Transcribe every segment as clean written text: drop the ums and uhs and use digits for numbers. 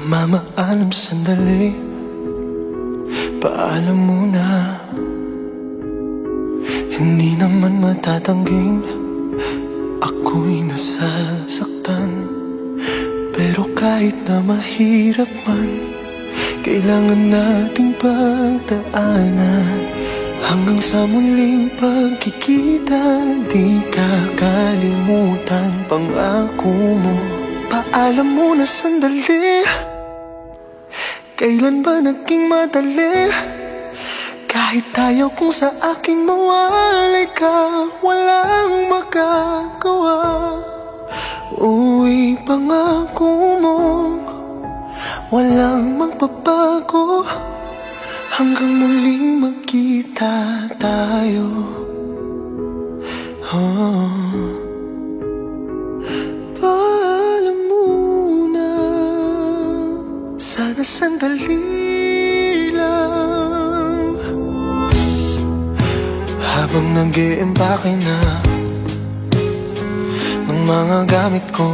Mamaalam sandali, paalam muna. Hindi naman matatangging ako'y nasasaktan. Pero kahit na mahirap man, kailangan nating pagdaanan. Hanggang sa muling pagkikita, di kakalimutan pangako mo. Paalam muna sandali, kailan ba naging madali? Kahit ayaw kong sa akin mawalay ka, walang magagawa. Uy, pangako mong walang magbabago, hanggang muling magkita tayo. Paalam muna, sana sandali lang. Habang nag-iimbake na ng mga gamit ko,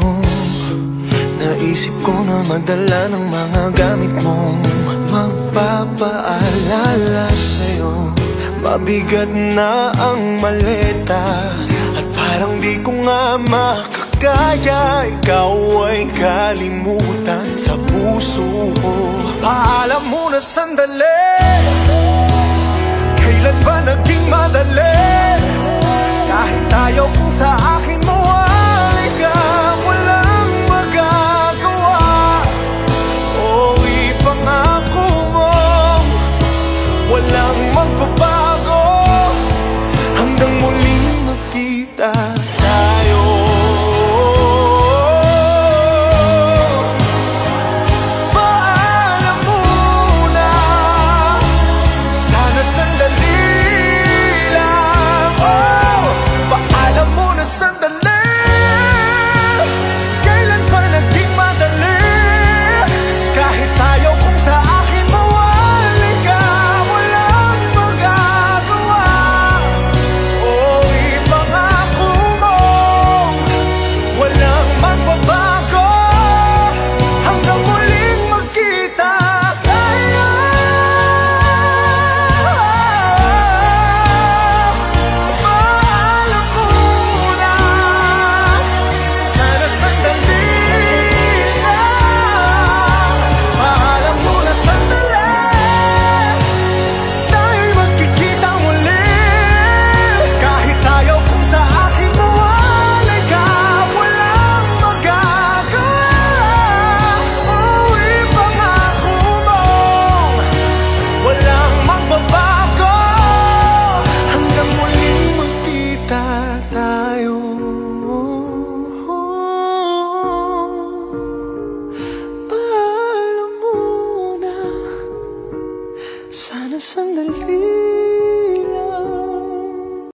naisip ko na magdala ng mga gamit mong magpapaalala sa'yo. Mabigat na ang maleta at parang di ko nga makakaya. Ikaw ay kalimutan sa puso ko. Paalam muna sandali, kailan ba naging madali? Kahit ayaw kong sa akin